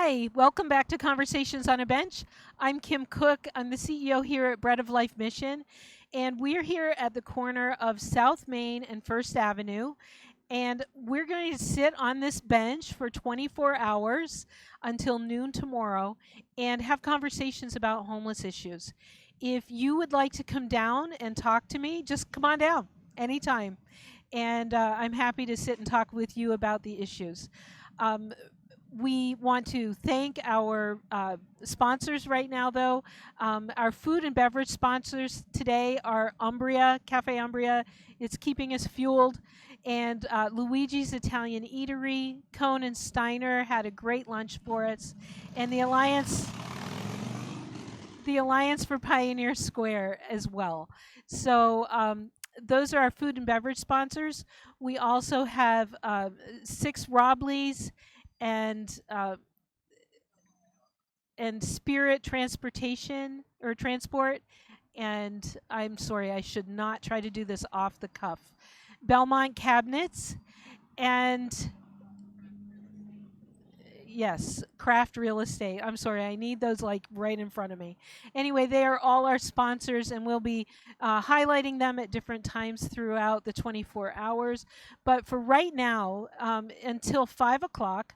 Hi, welcome back to Conversations on a Bench. I'm Kim Cook. I'm the CEO here at Bread of Life Mission, and we're here at the corner of South Main and First Avenue. And we're going to sit on this bench for 24 hours until noon tomorrow and have conversations about homeless issues. If you would like to come down and talk to me, just come on down anytime. And I'm happy to sit and talk with you about the issues. Um, we want to thank our sponsors right now, though. Our food and beverage sponsors today are Umbria, Cafe Umbria. It's keeping us fueled. And Luigi's Italian Eatery, Cone and Steiner had a great lunch for us. And the Alliance for Pioneer Square as well. So those are our food and beverage sponsors. We also have Six Robleys and Spirit Transportation or Transport. And I'm sorry, I should not try to do this off the cuff. Belmont Cabinets and yes, Craft Real Estate. I'm sorry, I need those like right in front of me. Anyway, they are all our sponsors, and we'll be highlighting them at different times throughout the 24 hours. But for right now, until 5 o'clock,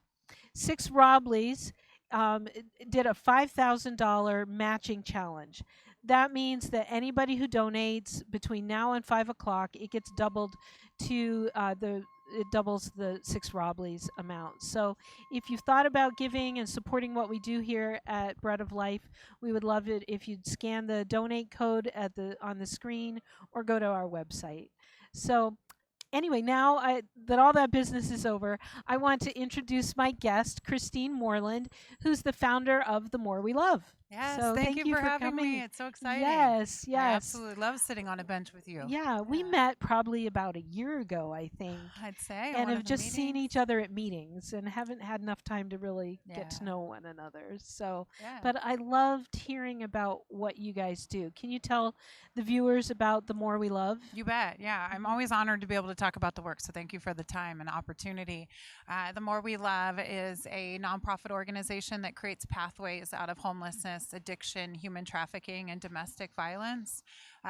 Six Robleys did a $5,000 matching challenge. That means that anybody who donates between now and 5 o'clock, it gets doubled to it doubles the Six Robleys amount. So if you've thought about giving and supporting what we do here at Bread of Life, we would love it if you'd scan the donate code on the screen or go to our website. So anyway, now that all that business is over, I want to introduce my guest, Kristine Moreland, who's the founder of The More We Love. Yes, So thank you for having coming. me. It's so exciting. Yes, I yes. absolutely love sitting on a bench with you. Yeah, we met probably about a year ago, I think. I'd say. And have just seen each other at meetings and haven't had enough time to really get to Yeah. know one another. So, Yeah. but I loved hearing about what you guys do. Can you tell the viewers about The More We Love? You bet. Yeah, I'm always honored to be able to talk about the work. So thank you for the time and opportunity. The More We Love is a nonprofit organization that creates pathways out of homelessness, addiction, human trafficking, and domestic violence.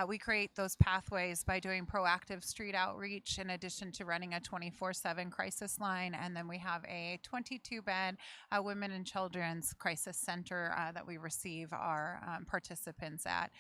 We create those pathways by doing proactive street outreach in addition to running a 24/7 crisis line. And then we have a 22-bed women and children's crisis center that we receive our participants at.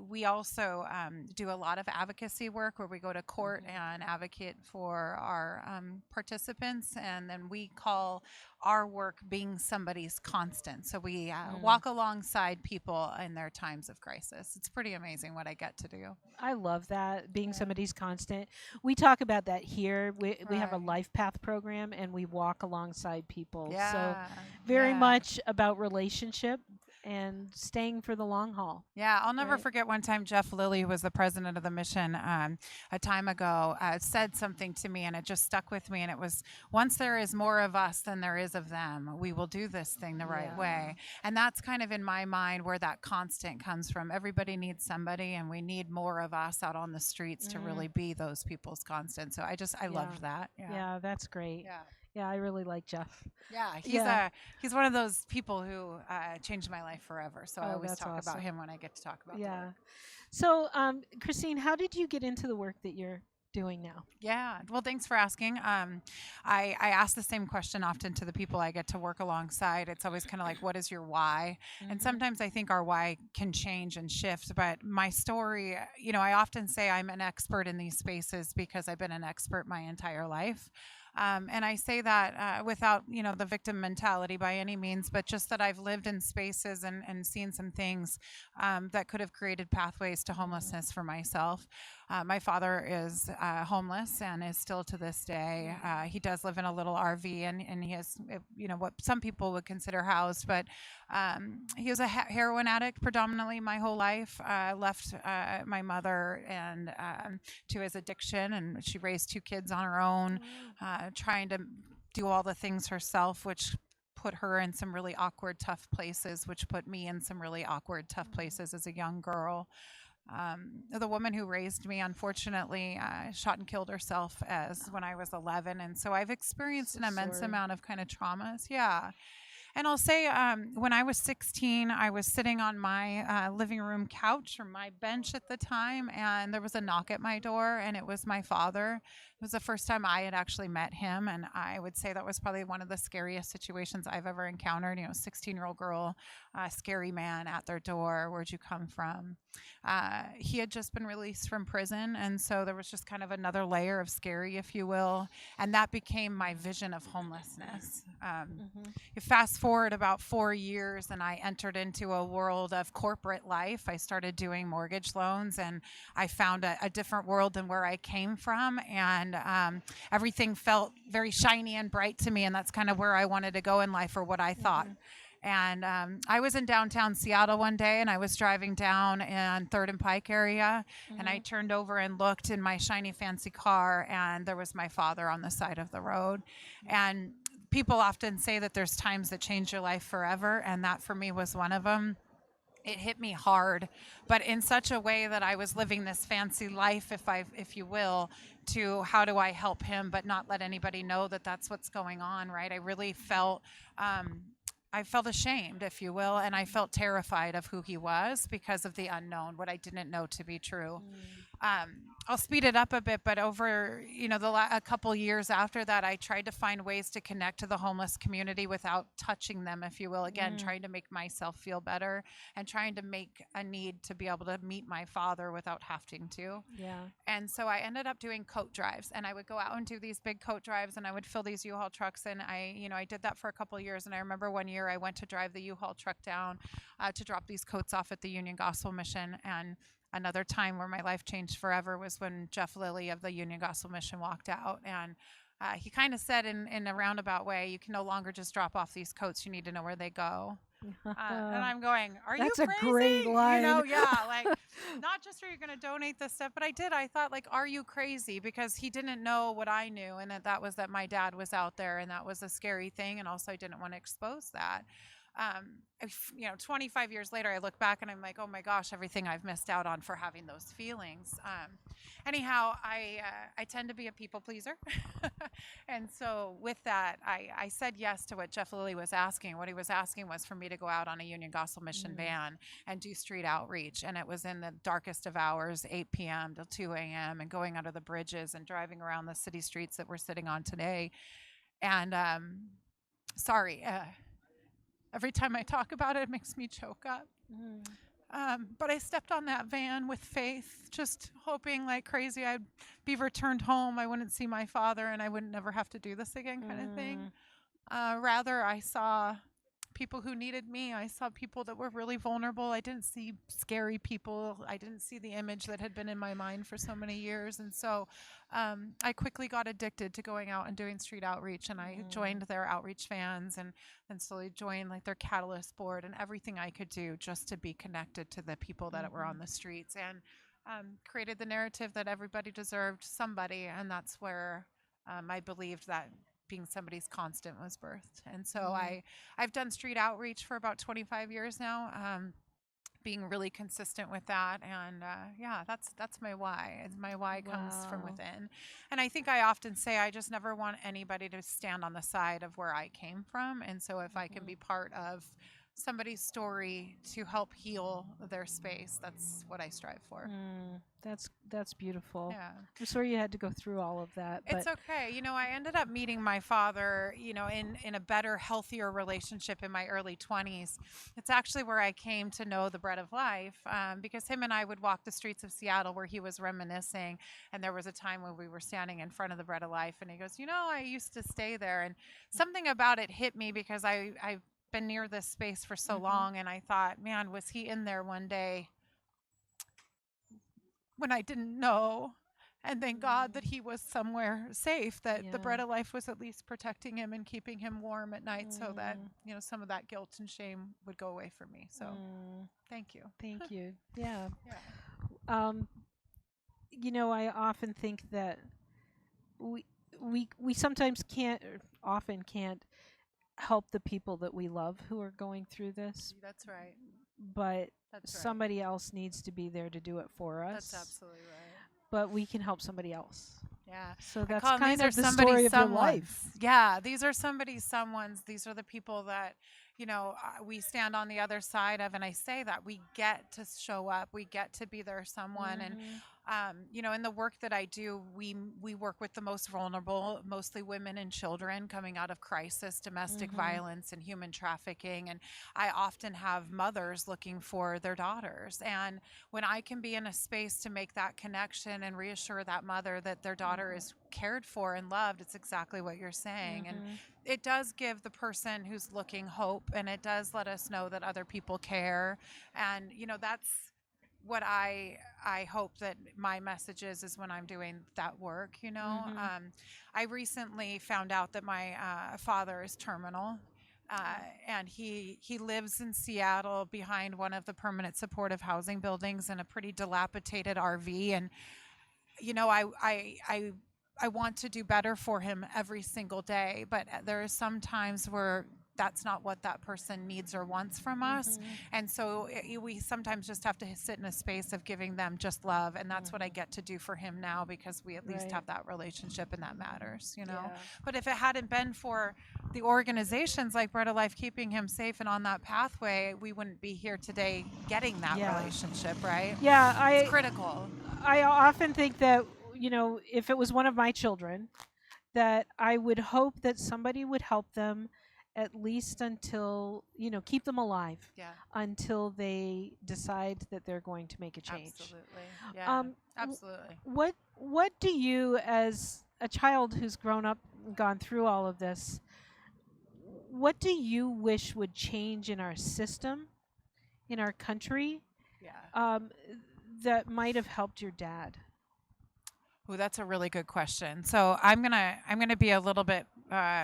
We also do a lot of advocacy work where we go to court and advocate for our participants, and then we call our work being somebody's constant. So we walk alongside people in their times of crisis. It's pretty amazing what I get to do. I love that, being somebody's constant. We talk about that here. We have a Right. life path program and we walk alongside people. So Yeah. very Yeah. much about relationship and staying for the long haul. Yeah, I'll never Right. forget one time Jeff Lilly, who was the president of the mission a time ago, said something to me, and it just stuck with me. And it was, once there is more of us than there is of them, we will do this thing the right way. And that's kind of in my mind where that constant comes from. Everybody needs somebody, and we need more of us out on the streets to really be those people's constant. So I loved that. Yeah, that's great. Yeah. Yeah, I really like Jeff. Yeah, he's one of those people who changed my life forever. So I always that's talk awesome. about him when I get to talk about the Yeah. work. So, Kristine, how did you get into the work that you're doing now? Yeah, well, thanks for asking. I ask the same question often to the people I get to work alongside. It's always kind of like, what is your why? And sometimes I think our why can change and shift. But my story, I often say I'm an expert in these spaces because I've been an expert my entire life. And I say that without, the victim mentality by any means, but just that I've lived in spaces and seen some things that could have created pathways to homelessness for myself. My father is homeless and is still to this day. He does live in a little RV, and he has, what some people would consider housed, but he was a heroin addict predominantly my whole life. Left my mother and to his addiction, and she raised two kids on her own, trying to do all the things herself, which put her in some really awkward, tough places, which put me in some really awkward, tough places as a young girl. The woman who raised me, unfortunately, shot and killed herself when I was 11. And so I've experienced an immense amount of kind of traumas. Yeah. And I'll say, when I was 16, I was sitting on my living room couch or my bench at the time, and there was a knock at my door, and it was my father. It was the first time I had actually met him, and I would say that was probably one of the scariest situations I've ever encountered. 16-year-old girl, scary man at their door. Where'd you come from? He had just been released from prison, and so there was just kind of another layer of scary, if you will, and that became my vision of homelessness. You fast forward about 4 years, and I entered into a world of corporate life. I started doing mortgage loans, and I found a different world than where I came from, and everything felt very shiny and bright to me, and that's kind of where I wanted to go in life, or what I thought. And I was in downtown Seattle one day, and I was driving down in 3rd and Pike area, and I turned over and looked in my shiny fancy car, and there was my father on the side of the road. And people often say that there's times that change your life forever, and that for me was one of them. It hit me hard, but in such a way that I was living this fancy life, if you will, to how do I help him, but not let anybody know that that's what's going on, right? I really felt, I felt ashamed, if you will, and I felt terrified of who he was because of the unknown, what I didn't know to be true. I'll speed it up a bit, but over a couple years after that, I tried to find ways to connect to the homeless community without touching them, if you will. Again, trying to make myself feel better and trying to make a need to be able to meet my father without having to. Yeah. And so I ended up doing coat drives, and I would go out and do these big coat drives, and I would fill these U-Haul trucks. And I did that for a couple of years. And I remember one year I went to drive the U-Haul truck down to drop these coats off at the Union Gospel Mission. And another time where my life changed forever was when Jeff Lilly of the Union Gospel Mission walked out, and he kind of said in a roundabout way, you can no longer just drop off these coats, you need to know where they go. And I'm going, are you crazy? That's a great line. Like, not just are you going to donate this stuff, but I thought, like, are you crazy? Because he didn't know what I knew, and that was that my dad was out there, and that was a scary thing, and also I didn't want to expose that. 25 years later, I look back and I'm like, oh my gosh, everything I've missed out on for having those feelings. Anyhow, I tend to be a people pleaser. And so with that, I said yes to what Jeff Lilly was asking. What he was asking was for me to go out on a Union Gospel Mission van and do street outreach. And it was in the darkest of hours, 8 p.m. till 2 a.m. and going under the bridges and driving around the city streets that we're sitting on today. And every time I talk about it, it makes me choke up. But I stepped on that van with faith, just hoping like crazy I'd be returned home. I wouldn't see my father, and I wouldn't never have to do this again, kind of thing. Rather, I saw people who needed me. I saw people that were really vulnerable. I didn't see scary people. I didn't see the image that had been in my mind for so many years. And so I quickly got addicted to going out and doing street outreach, and I joined their outreach vans and slowly joined like their catalyst board and everything I could do just to be connected to the people that were on the streets, and created the narrative that everybody deserved somebody. And that's where I believed that being somebody's constant was birthed. And so I've done street outreach for about 25 years now, being really consistent with that. And that's my why. My why comes from within. And I think I often say I just never want anybody to stand on the side of where I came from. And so if I can be part of somebody's story to help heal their space, that's what I strive for. That's beautiful. Yeah. I'm sorry you had to go through all of that. It's okay. I ended up meeting my father, in a better, healthier relationship in my early 20s. It's actually where I came to know the Bread of Life, because him and I would walk the streets of Seattle where he was reminiscing. And there was a time when we were standing in front of the Bread of Life, and he goes, I used to stay there. And something about it hit me because I've been near this space for so long, and I thought, man, was he in there one day when I didn't know? And thank God that he was somewhere safe, that the Bread of Life was at least protecting him and keeping him warm at night, so that some of that guilt and shame would go away from me. So thank you. Thank you. Yeah. I often think that we sometimes can't, or often can't, help the people that we love who are going through this. That's right. But somebody else needs to be there to do it for us. That's absolutely right. But we can help somebody else. Yeah. So I that's call them, kind these are of the somebody story of your someone's. life. Yeah, these are somebody someone's. These are the people that, we stand on the other side of. And I say that we get to show up, we get to be there someone. And, Mhm. in the work that I do, we work with the most vulnerable, mostly women and children coming out of crisis, domestic Mhm. violence, and human trafficking. And I often have mothers looking for their daughters. And when I can be in a space to make that connection and reassure that mother that their daughter is cared for and loved, it's exactly what you're saying. And Mhm. it does give the person who's looking hope, and it does let us know that other people care. And that's what I hope that my message is when I'm doing that work. Mhm. I recently found out that my father is terminal. And he lives in Seattle behind one of the permanent supportive housing buildings in a pretty dilapidated RV. And I want to do better for him every single day, but there are some times where that's not what that person needs or wants from us. Mhm. And so we sometimes just have to sit in a space of giving them just love. And that's what I Mhm. get to do for him now, because we at least Right. have that relationship, and that matters. Yeah. But if it hadn't been for the organizations like Bread of Life keeping him safe and on that pathway, we wouldn't be here today getting that Yeah. relationship, right? Yeah. It's I critical. I often think that if it was one of my children, that I would hope that somebody would help them at least until, keep them alive Yeah. until they decide that they're going to make a change. Absolutely. Yeah. Um, w- Absolutely. what do you, as a child who's grown up and gone through all of this, what do you wish would change in our system, in our country, Yeah. um, that might have helped your dad? Oh, that's a really good question. So I'm gonna be a little bit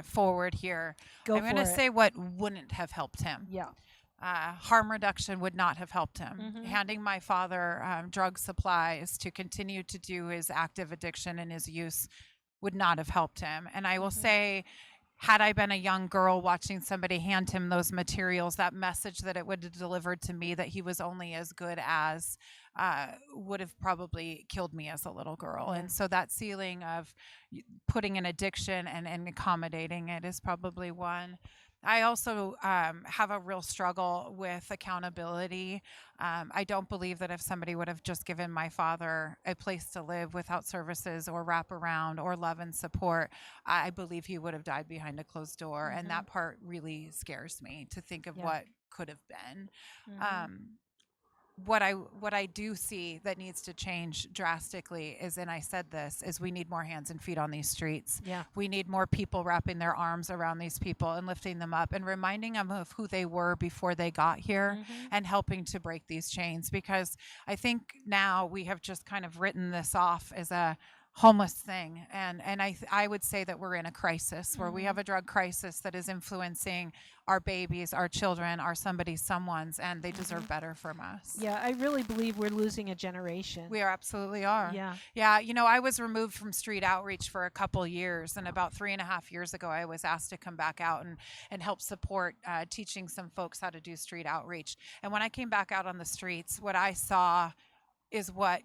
forward here. Go I'm gonna for it. say what wouldn't have helped him. Yeah. Harm reduction would not have helped him. Mhm. Handing my father drug supplies to continue to do his active addiction and his use would not have helped him. And I will Mhm. say, had I been a young girl watching somebody hand him those materials, that message that it would have delivered to me that he was only as good as would have probably killed me as a little girl. Yeah. And so that ceiling of putting an addiction and accommodating it is probably one. I also have a real struggle with accountability. I don't believe that if somebody would have just given my father a place to live without services or wraparound or love and support, I believe he would have died behind a closed door. And Mhm. that part really scares me, to think of Yeah. what could have been. Mhm. What I do see that needs to change drastically is, and I said this, is we need more hands and feet on these streets. Yeah. We need more people wrapping their arms around these people and lifting them up and reminding them of who they were before they got here, Mhm. and helping to break these chains. Because I think now we have just kind of written this off as a homeless thing, and I would say that we're in a crisis where we Mhm. have a drug crisis that is influencing our babies, our children, our someone's, and they deserve better from us. Yeah, I really believe we're losing a generation. We absolutely are. Yeah. Yeah, I was removed from street outreach for a couple years, and about 3.5 years ago, I was asked to come back out and help support teaching some folks how to do street outreach. And when I came back out on the streets, what I saw is what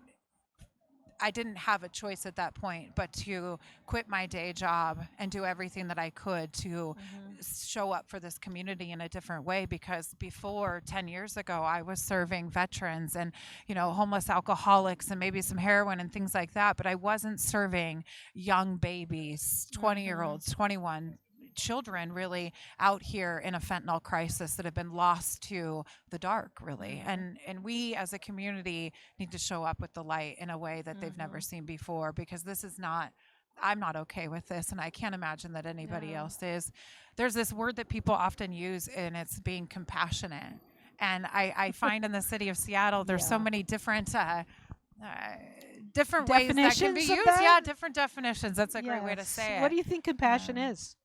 I didn't have a choice at that point but to quit my day job and do everything that I could to show up for this community in a different way. Because before 10 years ago, I was serving veterans and, homeless alcoholics and maybe some heroin and things like that. But I wasn't serving young babies, 20-year-olds, 21 children, really out here in a fentanyl crisis that have been lost to the dark, really. And we as a community need to show up with the light in a way that they've never seen before, because this is not, I'm not okay with this, and I can't imagine that anybody No. else is. There's this word that people often use, and it's being compassionate. And I find in the city of Seattle, there's so Yeah. many different different ways that can be Definitions of used. that? Yeah, different definitions. That's a great way to Yes. say it. What do you think compassion is?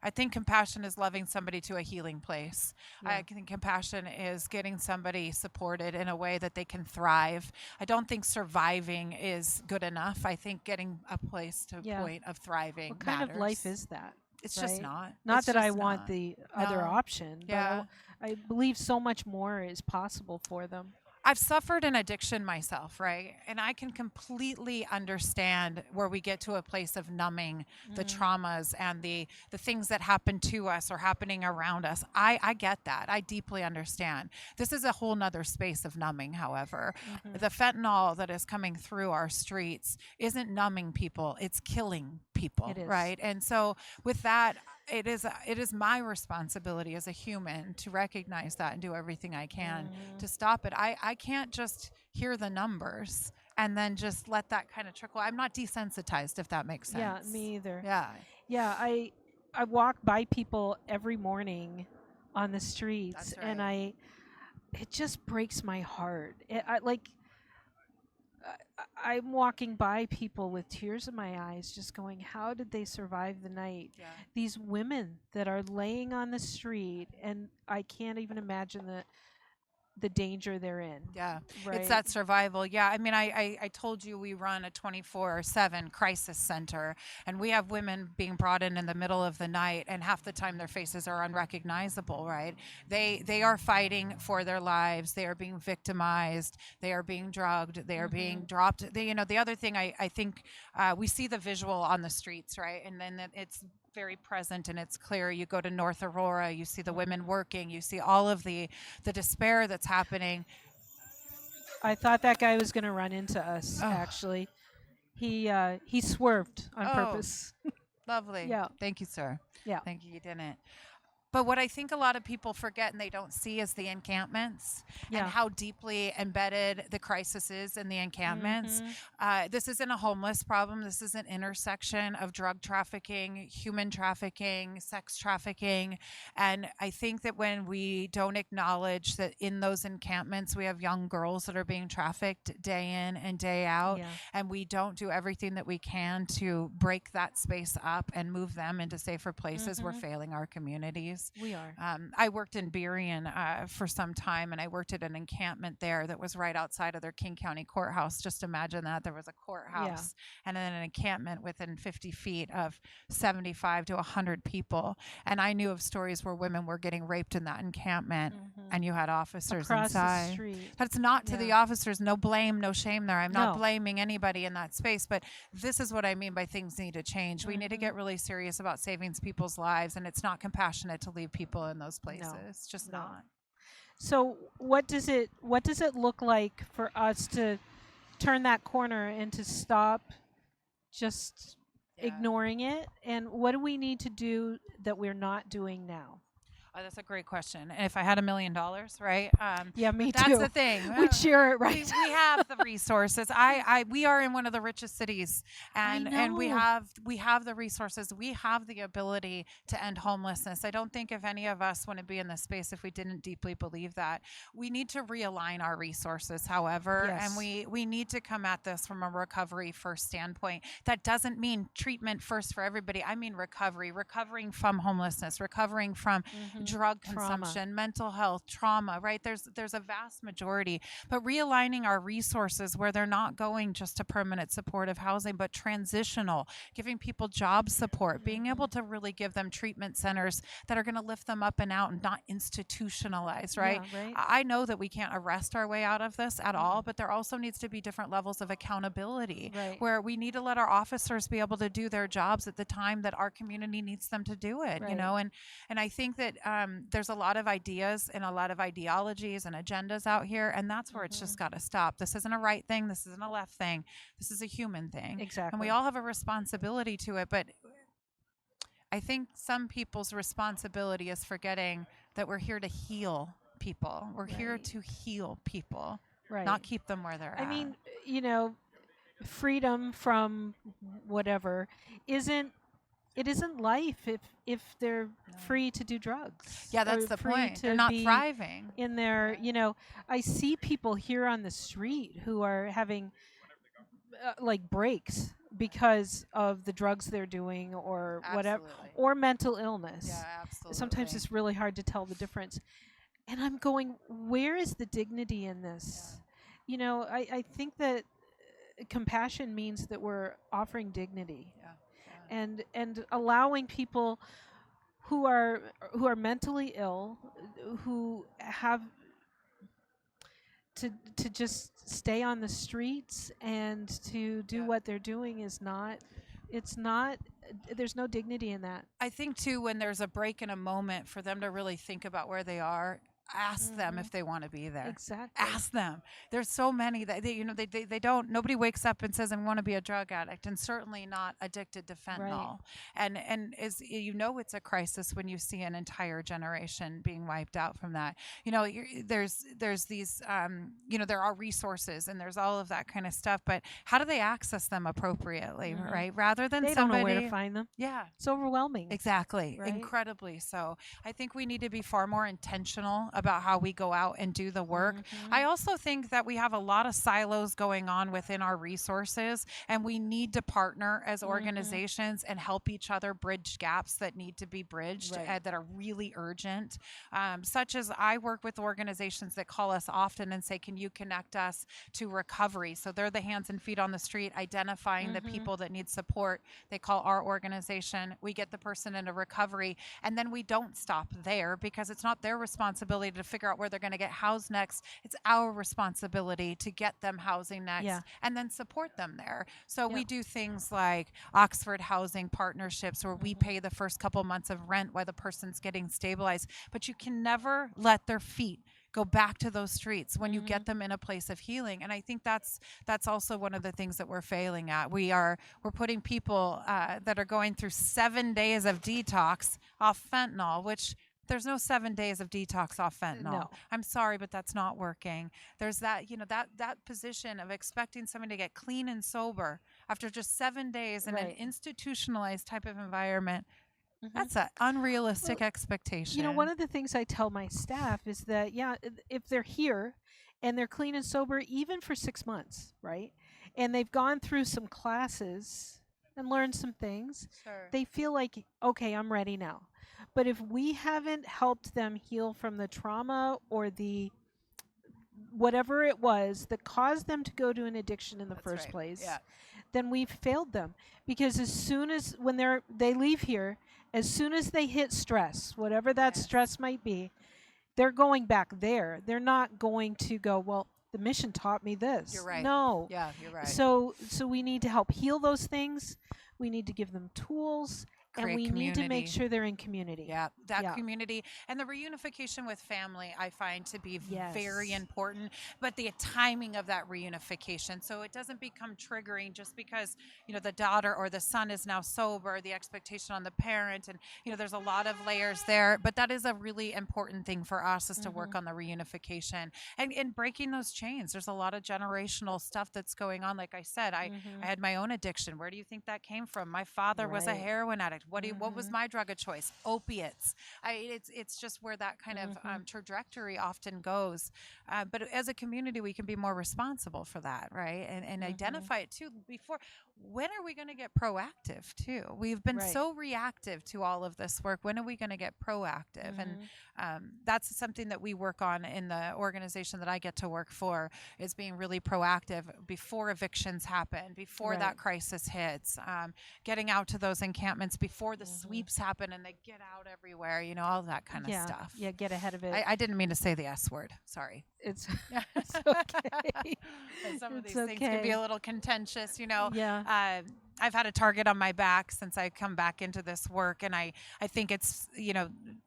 I think compassion is loving somebody to a healing place. Yeah. I think compassion is getting somebody supported in a way that they can thrive. I don't think surviving is good enough. I think getting a place to Yeah. a point of thriving What kind matters. of life is that? It's just right? not. Not It's that I just want not. the other No. option, Yeah. but I believe so much more is possible for them. I've suffered an addiction myself, right? And I can completely understand where we get to a place of numbing the traumas and the things that happen to us or happening around us. I get that. I deeply understand. This is a whole nother space of numbing, however. The fentanyl that is coming through our streets isn't numbing people, it's killing people, It is. right? And so with that, it is my responsibility as a human to recognize that and do everything I can to stop it. I can't just hear the numbers and then just let that kind of trickle. I'm not desensitized, if that makes sense. Yeah, me either. Yeah. Yeah, I walk by people every morning on the streets, That's and right. it just breaks my heart. I'm walking by people with tears in my eyes, just going, how did they survive the night? Yeah. These women that are laying on the street, and I can't even imagine the danger they're in. Yeah, Right? it's that survival. Yeah, I mean, I told you we run a 24/7 crisis center, and we have women being brought in the middle of the night, and half the time their faces are unrecognizable, right? They are fighting for their lives. They are being victimized. They are being drugged. They are being dropped. The other thing I think we see the visual on the streets, right? And then it's very present and it's clear. You go to North Aurora, you see the women working, you see all of the despair that's happening. I thought that guy was going to run into us. Oh. Actually, he swerved on Oh. purpose. Lovely. Yeah. Thank you, sir. Yeah. Thank you. You didn't. But what I think a lot of people forget and they don't see is the encampments Yeah. and how deeply embedded the crisis is in the encampments. This isn't a homeless problem. This is an intersection of drug trafficking, human trafficking, sex trafficking. And I think that when we don't acknowledge that in those encampments, we have young girls that are being trafficked day in and day out, Yeah. and we don't do everything that we can to break that space up and move them into safer places, we're failing our communities. We are. I worked in Berrien for some time, and I worked at an encampment there that was right outside of their King County courthouse. Just imagine that. There was a courthouse and then an encampment within 50 feet of 75 to 100 people. And I knew of stories where women were getting raped in that encampment, and you had officers Across inside. the street. That's not to the Yeah. officers. No blame, no shame there. I'm not No. blaming anybody in that space, but this is what I mean by things need to change. We need to get really serious about saving people's lives, and it's not compassionate to leave people in those places. It's just No. not. So what does it look like for us to turn that corner and to stop just ignoring it? And what do we need to do that we're not doing now? Oh, that's a great question. And if I had $1 million, right? Yeah, me That's too. the thing. We'd share it, We, right? we have the resources. We are in one of the richest cities, and we know. have the resources. We have the ability to end homelessness. I don't think if any of us want to be in this space if we didn't deeply believe that. We need to realign our resources, however, Yes. and we need to come at this from a recovery first standpoint. That doesn't mean treatment first for everybody. I mean recovering from homelessness, recovering from drug consumption, mental health, trauma, right? There's a vast majority, but realigning our resources where they're not going just to permanent supportive housing, but transitional, giving people job support, being able to really give them treatment centers that are going to lift them up and out and not institutionalize, right? Yeah, right. I know that we can't arrest our way out of this at all, but there also needs to be different levels of accountability, Right. where we need to let our officers be able to do their jobs at the time that our community needs them to do it, Right. you know? And I think that there's a lot of ideas and a lot of ideologies and agendas out here, and that's where it's just got to stop. This isn't a right thing. This isn't a left thing. This is a human thing. Exactly. And we all have a responsibility to it, but I think some people's responsibility is forgetting that we're here to heal people. We're here Right. to heal people, Right. not keep them where they're I at. mean, freedom from whatever isn't life if they're free to do drugs. Yeah, that's or the free point. to They're not be thriving. in their, I see people here on the street who are having like breaks because of the drugs they're doing or whatever, Absolutely. or mental illness. Yeah, absolutely. Sometimes it's really hard to tell the difference. And I'm going, where is the dignity in this? I think that compassion means that we're offering dignity. And allowing people who are mentally ill, who have to just stay on the streets and to do Yeah. what they're doing is not. It's not. There's no dignity in that. I think too, when there's a break in a moment, for them to really think about where they are, ask them if they want to be there. Exactly. Ask them. There's so many that they don't. Nobody wakes up and says, "I want to be a drug addict," and certainly not addicted to fentanyl. And is it's a crisis when you see an entire generation being wiped out from that. There's these there are resources and there's all of that kind of stuff, but how do they access them appropriately, right? Rather than They somebody don't know where to find them. Yeah. It's overwhelming. Exactly. Right? Incredibly so. I think we need to be far more intentional about how we go out and do the work. I also think that we have a lot of silos going on within our resources, and we need to partner as organizations and help each other bridge gaps that need to be bridged that are really urgent. Such as I work with organizations that call us often and say, can you connect us to recovery? So they're the hands and feet on the street, identifying the people that need support. They call our organization. We get the person into recovery, and then we don't stop there because it's not their responsibility to figure out where they're going to get housed next. It's our responsibility to get them housing next and then support them there. So we do things like Oxford housing partnerships where we pay the first couple months of rent while the person's getting stabilized. But you can never let their feet go back to those streets when you get them in a place of healing. And I think that's also one of the things that we're failing at. We're putting people that are going through 7 days of detox off fentanyl, which there's no 7 days of detox off fentanyl. No. I'm sorry, but that's not working. There's that, that position of expecting someone to get clean and sober after just 7 days in an institutionalized type of environment. That's an unrealistic expectation. One of the things I tell my staff is that, if they're here and they're clean and sober, even for 6 months, right? And they've gone through some classes and learned some things, they feel like, okay, I'm ready now. But if we haven't helped them heal from the trauma or the whatever it was that caused them to go to an addiction in the first place, then we've failed them. Because as soon as when they leave here, as soon as they hit stress, whatever that stress might be, they're going back there. They're not going to go, well, the mission taught me this. You're right. No. Yeah, you're right. So we need to help heal those things. We need to give them tools. And we need to make sure they're in community. Yeah, that community. And the reunification with family, I find to be very important. But the timing of that reunification, so it doesn't become triggering just because, the daughter or the son is now sober, the expectation on the parent. And, there's a lot of layers there. But that is a really important thing for us, is to work on the reunification and breaking those chains. There's a lot of generational stuff that's going on. Like I said, I had my own addiction. Where do you think that came from? My father was a heroin addict. What was my drug of choice? Opiates. It's just where that kind of trajectory often goes. But as a community, we can be more responsible for that, right? And identify it too. When are we going to get proactive too? We've been so reactive to all of this work. When are we going to get proactive? And that's something that we work on in the organization that I get to work for, is being really proactive before evictions happen, before that crisis hits, getting out to those encampments before the sweeps happen and they get out everywhere, all that kind of stuff. Yeah, get ahead of it. I didn't mean to say the S word. Sorry. It's okay. Some of these things can be a little contentious, Yeah. I've had a target on my back since I come back into this work, and I think it's,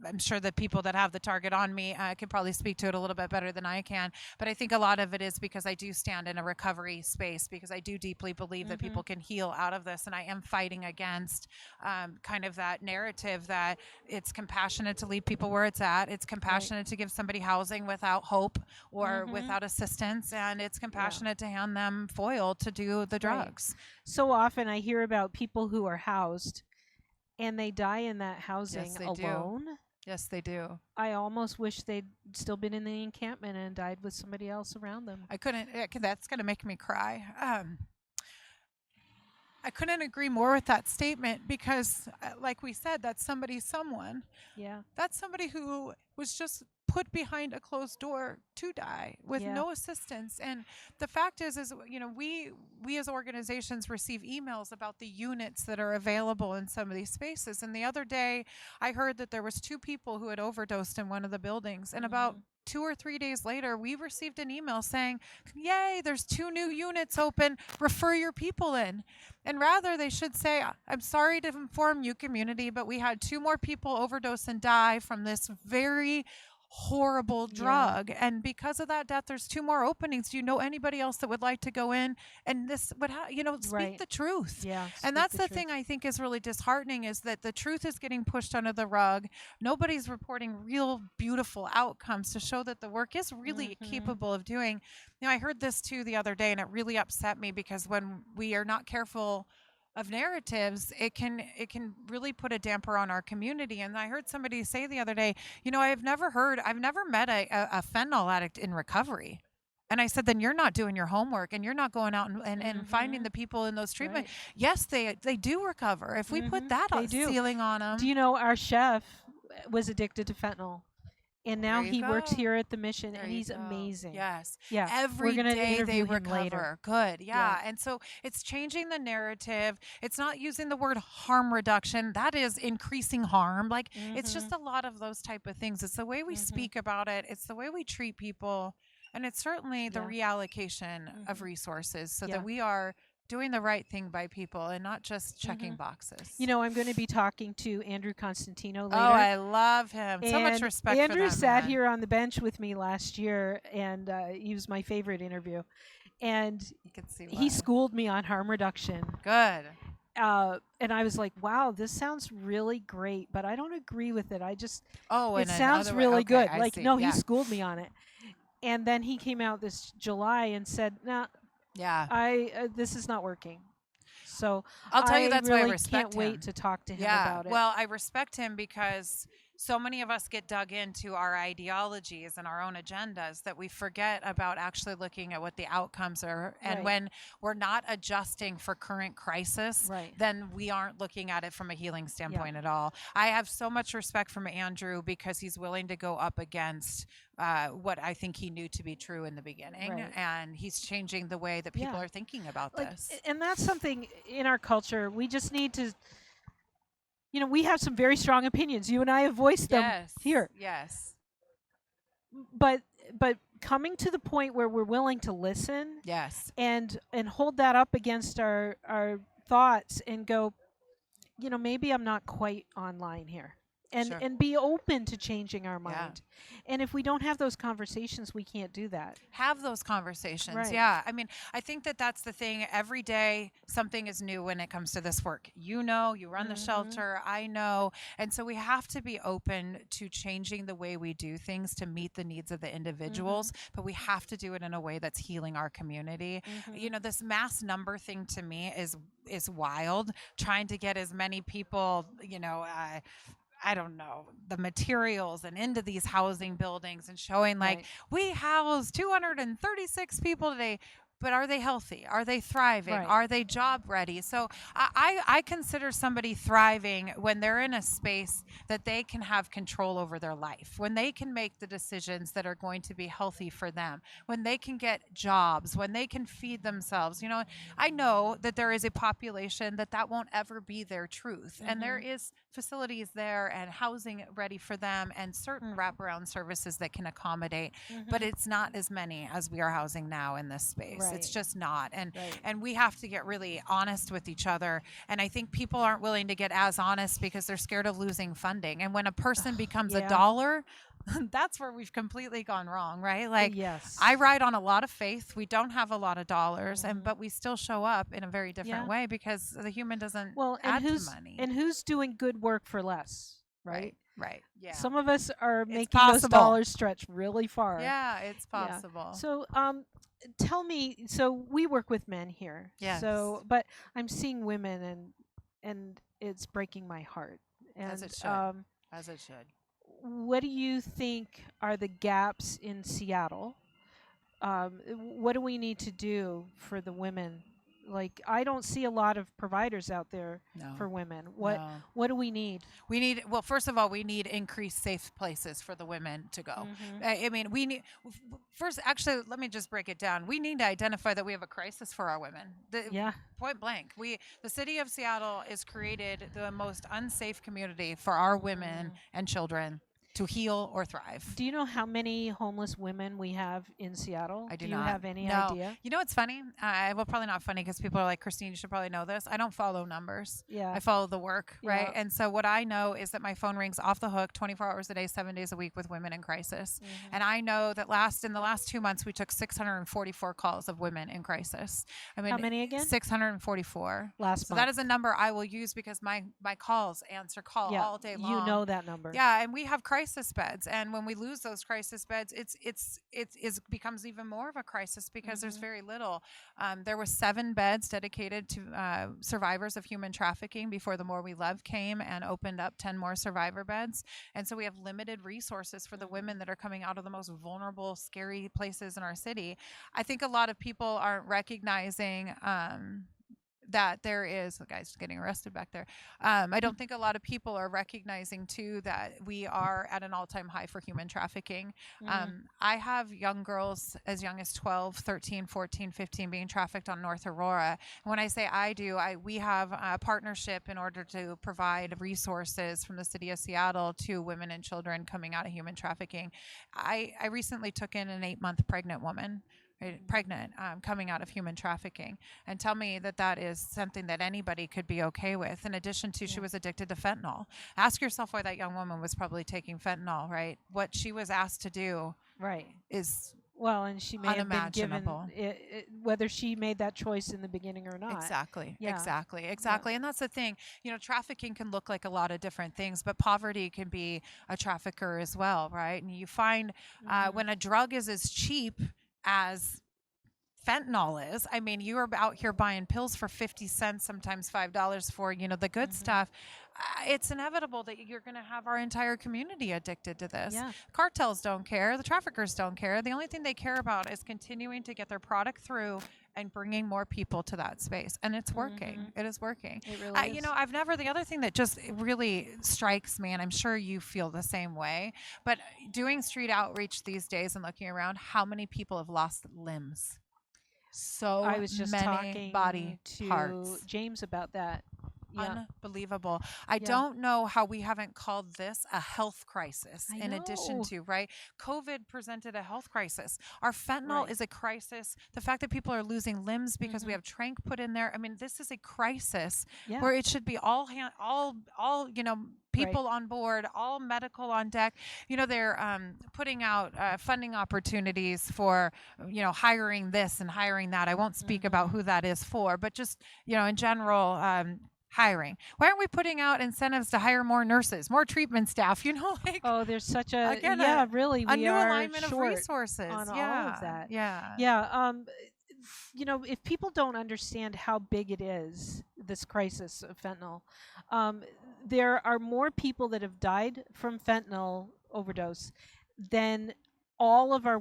I'm sure the people that have the target on me can probably speak to it a little bit better than I can, but I think a lot of it is because I do stand in a recovery space, because I do deeply believe that people can heal out of this, and I am fighting against kind of that narrative that it's compassionate to leave people where it's at, it's compassionate to give somebody housing without hope or without assistance, and it's compassionate to hand them foil to do the drugs. So often I hear about people who are housed and they die in that housing alone. Yes, they do. I almost wish they'd still been in the encampment and died with somebody else around them. That's going to make me cry. I couldn't agree more with that statement, because like we said, that's somebody's someone. Yeah. That's somebody who was just put behind a closed door to die with Yeah. no assistance. And the fact is, we as organizations receive emails about the units that are available in some of these spaces. And the other day, I heard that there was 2 people who had overdosed in one of the buildings. And about 2 or 3 days later, we received an email saying, yay, there's 2 new units open, refer your people in. And rather, they should say, I'm sorry to inform you, community, but we had 2 more people overdose and die from this very horrible drug. And because of that death, there's 2 more openings. Do you know anybody else that would like to go in? And this would, speak the truth. Yeah. And that's the thing I think is really disheartening, is that the truth is getting pushed under the rug. Nobody's reporting real beautiful outcomes to show that the work is really capable of doing. I heard this too the other day, and it really upset me, because when we are not careful of narratives, it can really put a damper on our community. And I heard somebody say the other day, I've never met a fentanyl addict in recovery. And I said, then you're not doing your homework, and you're not going out and finding the people in those treatment. Right. Yes, they do recover. If we put that ceiling on them. Do you know our chef was addicted to fentanyl? And now he works here at the Mission, and he's amazing. Yes. Yeah. Every day they recover. Later. Good. Yeah. And so it's changing the narrative. It's not using the word harm reduction. That is increasing harm. Like, it's just a lot of those type of things. It's the way we speak about it. It's the way we treat people. And it's certainly the reallocation of resources so that we are doing the right thing by people and not just checking boxes. I'm going to be talking to Andrew Constantino later. Oh, I love him. So much respect for that Andrew sat man. here on the bench with me last year, and he was my favorite interview. And he schooled me on harm reduction. Good. And I was like, wow, this sounds really great, but I don't agree with it. It sounds really good. He schooled me on it. And then he came out this July and said, "No, this is not working." So I'll tell you, that's really why I respect can't him. wait to talk to him about it. Well, I respect him because so many of us get dug into our ideologies and our own agendas that we forget about actually looking at what the outcomes are. And when we're not adjusting for current crisis, then we aren't looking at it from a healing standpoint at all. I have so much respect from Andrew because he's willing to go up against what I think he knew to be true in the beginning. And he's changing the way that people are thinking about this. And that's something in our culture we just need to... we have some very strong opinions. You and I have voiced them here. Yes. But coming to the point where we're willing to listen. Yes. And hold that up against our thoughts and go, maybe I'm not quite online here. And be open to changing our mind. And if we don't have those conversations, we can't do that. Have those conversations. Yeah. I mean, I think that's the thing. Every day, something is new when it comes to this work. You run the shelter. I know. And so we have to be open to changing the way we do things to meet the needs of the individuals. But we have to do it in a way that's healing our community. This mass number thing to me is wild. Trying to get as many people, I don't know, the materials and into these housing buildings and showing we house 236 people today. But are they healthy? Are they thriving? Are they job ready? So I consider somebody thriving when they're in a space that they can have control over their life, when they can make the decisions that are going to be healthy for them, when they can get jobs, when they can feed themselves. I know that there is a population that won't ever be their truth. And there is facilities there and housing ready for them and certain wraparound services that can accommodate. But it's not as many as we are housing now in this space. It's just not. And we have to get really honest with each other. And I think people aren't willing to get as honest because they're scared of losing funding. And when a person becomes a dollar, that's where we've completely gone wrong, right? I ride on a lot of faith. We don't have a lot of dollars, but we still show up in a very different way because the human doesn't add to money. And who's doing good work for less, right? Right. Yeah. Some of us are making those dollars stretch really far. Yeah, it's possible. Yeah. So, tell me. So we work with men here. Yes. So, but I'm seeing women, and it's breaking my heart. And, as it should. As it should. What do you think are the gaps in Seattle? What do we need to do for the women Like, I don't see a lot of providers out there No. for women. What No. what do we need? We need, well, first of all, we need increased safe places for the women to go. Mhm. I mean, we need, first, actually, let me just break it down. We need to identify that we have a crisis for our women. Yeah. Point blank. The city of Seattle has created the most unsafe community for our women and children to heal or thrive. Do you know how many homeless women we have in Seattle? I do you not. have any No. idea? You know what's funny? Well, probably not funny because people are like, Kristine, you should probably know this. I don't follow numbers. Yeah. I follow the work, right? Yeah. And so what I know is that my phone rings off the hook 24 hours a day, 7 days a week with women in crisis. And I know that in the last 2 months, we took 644 calls of women in crisis. I mean, How many again? 644. Last So month. that is a number I will use because my calls answer call Yeah, all day long. you know that number. Yeah, and we have crisis beds, and when we lose those crisis beds, it becomes even more of a crisis because there's very little. There were 7 beds dedicated to survivors of human trafficking before the More We Love came and opened up 10 more survivor beds, and so we have limited resources for the women that are coming out of the most vulnerable, scary places in our city. I think a lot of people aren't recognizing that there is, the guy's getting arrested back there. I don't think a lot of people are recognizing too that we are at an all-time high for human trafficking. I have young girls as young as 12, 13, 14, 15 being trafficked on North Aurora. And when I say we have a partnership in order to provide resources from the city of Seattle to women and children coming out of human trafficking. I recently took in an 8-month pregnant woman, coming out of human trafficking, and tell me that is something that anybody could be okay with. In addition to, she was addicted to fentanyl. Ask yourself why that young woman was probably taking fentanyl, right? What she was asked to do is well, and she may have been given unimaginable. whether she made that choice in the beginning or not. Exactly. Yeah. Exactly. And that's the thing. Trafficking can look like a lot of different things, but poverty can be a trafficker as well, right? And you find when a drug is as cheap as fentanyl is, I mean, you are out here buying pills for 50 cents, sometimes $5 for, the good stuff. It's inevitable that you're going to have our entire community addicted to this. Yeah. Cartels don't care. The traffickers don't care. The only thing they care about is continuing to get their product through and bringing more people to that space. And it's working. It is working. It really is. The other thing that just really strikes me, and I'm sure you feel the same way, but doing street outreach these days and looking around, how many people have lost limbs? So I was just many talking body to parts. James about that. Yeah. Unbelievable. I don't know how we haven't called this a health crisis I in addition know. to, right? COVID presented a health crisis. Our fentanyl is a crisis. The fact that people are losing limbs because we have tranq put in there. I mean, this is a crisis where it should be all people on board, all medical on deck. They're putting out funding opportunities for, hiring this and hiring that. I won't speak about who that is for, but just, in general, hiring. Why aren't we putting out incentives to hire more nurses, more treatment staff? Oh, there's such a again, really a we new are alignment of short resources on all of that. Yeah. Yeah. If people don't understand how big it is, this crisis of fentanyl, there are more people that have died from fentanyl overdose than all of our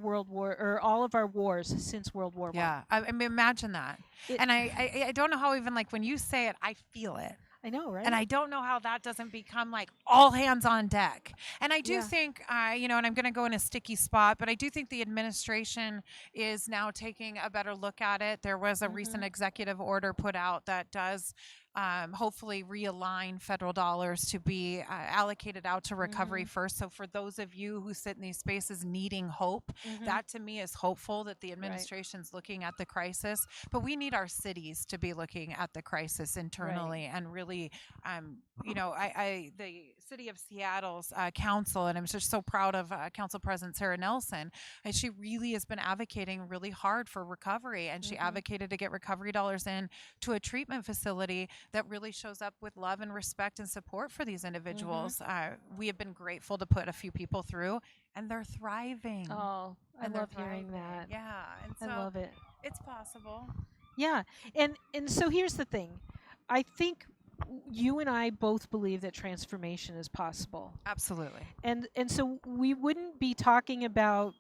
all of our wars since World War I. Yeah, I mean, imagine that. And I don't know how, even like when you say it, I feel it. I know, right? And I don't know how that doesn't become like all hands on deck. And I do think, and I'm going to go in a sticky spot, but I do think the administration is now taking a better look at it. There was a recent executive order put out that does hopefully realign federal dollars to be allocated out to recovery first. So for those of you who sit in these spaces needing hope, that to me is hopeful that the administration's looking at the crisis. But we need our cities to be looking at the crisis internally and really, the city of Seattle's council, and I'm just so proud of Council President Sarah Nelson, and she really has been advocating really hard for recovery, and she advocated to get recovery dollars in to a treatment facility that really shows up with love and respect and support for these individuals. We have been grateful to put a few people through, and they're thriving. Oh, I and love hearing that. Yeah, and so I love it. It's possible. Yeah, and so here's the thing. I think you and I both believe that transformation is possible. Absolutely. And so we wouldn't be talking about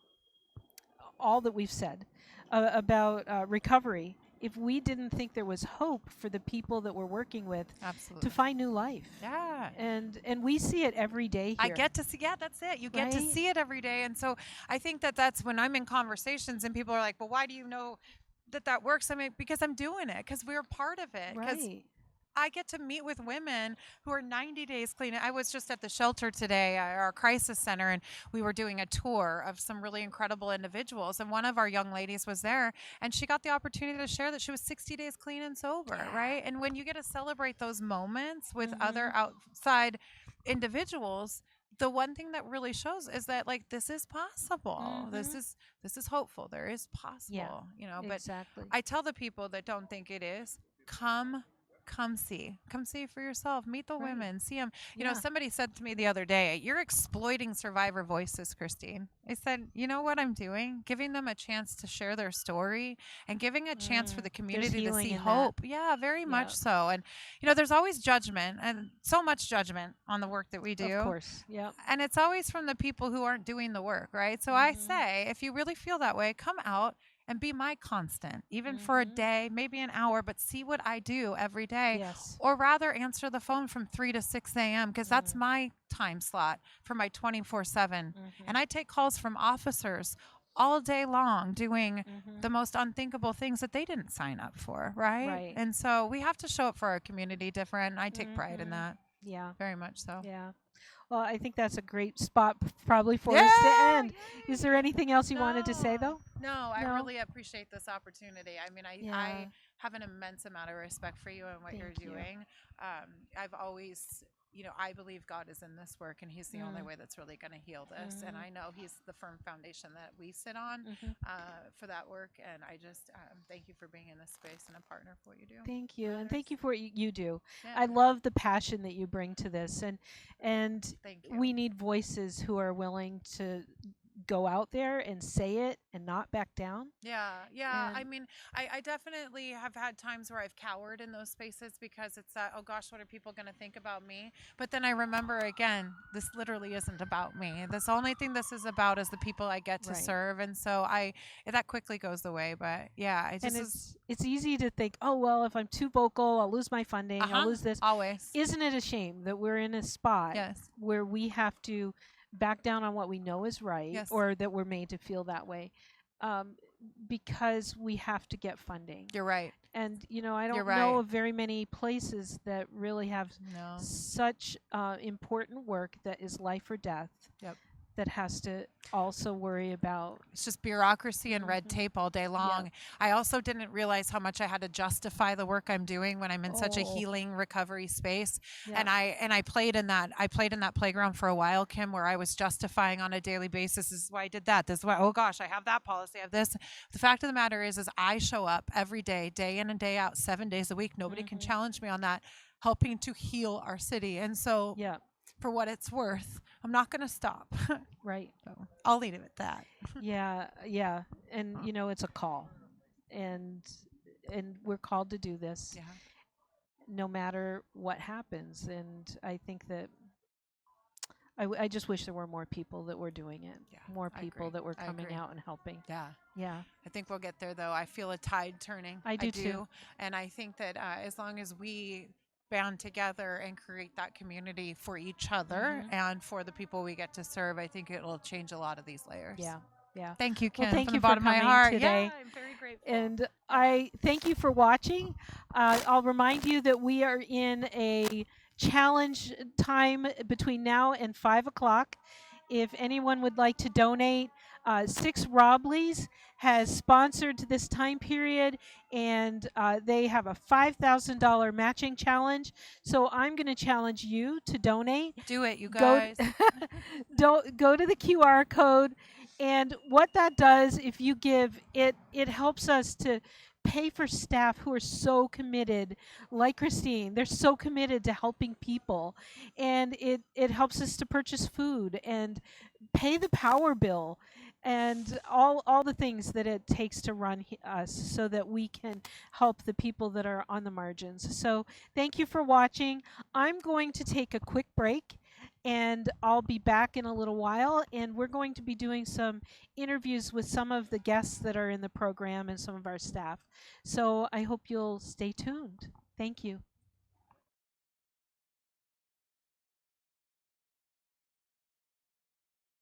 all that we've said about recovery if we didn't think there was hope for the people that we're working with Absolutely. to find new life. Yeah. And we see it every day here. I get to see, yeah, that's it. You get to Right? see it every day. And so I think that that's when I'm in conversations and people are like, well, why do you know that works? I mean, because I'm doing it, because we're part of it. Because Right. I get to meet with women who are 90 days clean. I was just at the shelter today, our crisis center, and we were doing a tour of some really incredible individuals. And one of our young ladies was there, and she got the opportunity to share that she was 60 days clean and sober, right? And when you get to celebrate those moments with other outside individuals, the one thing that really shows is that like this is possible. This is hopeful. There is possible, you know. But Exactly. I tell the people that don't think it is, come see for yourself, meet the women, see them. You know, somebody said to me the other day, you're exploiting survivor voices, Kristine. I said, you know what I'm doing? Giving them a chance to share their story and giving a chance for the community to see hope. Yeah, very much so. And you know, there's always judgment, and so much judgment on the work that we do. Of course. Yeah. And it's always from the people who aren't doing the work, right? So I say, if you really feel that way, come out and be my constant, even for a day, maybe an hour, but see what I do every day. Yes. Or rather answer the phone from 3 to 6 a.m. because that's my time slot for my 24/7. And I take calls from officers all day long doing the most unthinkable things that they didn't sign up for, right? And so we have to show up for our community different. I take pride in that. Yeah. Very much so. Yeah. Well, I think that's a great spot probably for us to end. Is there anything else you wanted to say, though? No, I really appreciate this opportunity. I mean, I have an immense amount of respect for you and what you're doing. I've always, you know, I believe God is in this work, and He's the only way that's really going to heal this. And I know He's the firm foundation that we sit on for that work. And I just thank you for being in this space and a partner for what you do. Thank you, and thank you for what you do. Yeah. I love the passion that you bring to this, and Thank you. we need voices who are willing to go out there and say it and not back down. Yeah. I mean, I definitely have had times where I've cowered in those spaces because it's that, oh gosh, what are people going to think about me? But then I remember again, this literally isn't about me. This only thing this is about is the people I get to serve. And so that quickly goes away. But yeah, it's easy to think, oh, well, if I'm too vocal, I'll lose my funding. I'll lose this. Always. Isn't it a shame that we're in a spot where we have to back down on what we know is right, or that we're made to feel that way, because we have to get funding. You're right. And you know, I don't know of very many places that really have such important work that is life or death. That has to also worry about. It's just bureaucracy and red tape all day long. I also didn't realize how much I had to justify the work I'm doing when I'm in such a healing recovery space. And I played in that playground for a while, Kim, where I was justifying on a daily basis, this is why I did that. This is why, oh gosh, I have that policy, I have this. The fact of the matter is I show up every day, day in and day out, 7 days a week. Nobody can challenge me on that, helping to heal our city. And so for what it's worth, I'm not going to stop. Right. So I'll leave it at that. Yeah. And you know, it's a call, and we're called to do this no matter what happens. And I think that I just wish there were more people that were doing it. More people that were coming out and helping. Yeah. I think we'll get there, though. I feel a tide turning. I do too. And I think that as long as we band together and create that community for each other and for the people we get to serve, I think it'll change a lot of these layers. Yeah. Thank you, Kim. Well, thank from you the bottom for of my coming heart today. Yeah, I'm very grateful. And I thank you for watching. I'll remind you that we are in a challenge time between now and 5 o'clock. If anyone would like to donate, Six Robleys has sponsored this time period, and they have a $5,000 matching challenge. So I'm going to challenge you to donate. Do it, you guys. Go to the QR code, and what that does, if you give, it helps us to pay for staff who are so committed, like Kristine. They're so committed to helping people, and it helps us to purchase food and pay the power bill and all the things that it takes to run us, so that we can help the people that are on the margins. So thank you for watching. I'm going to take a quick break, And I'll be back in a little while, and we're going to be doing some interviews with some of the guests that are in the program and some of our staff. So I hope you'll stay tuned. Thank you.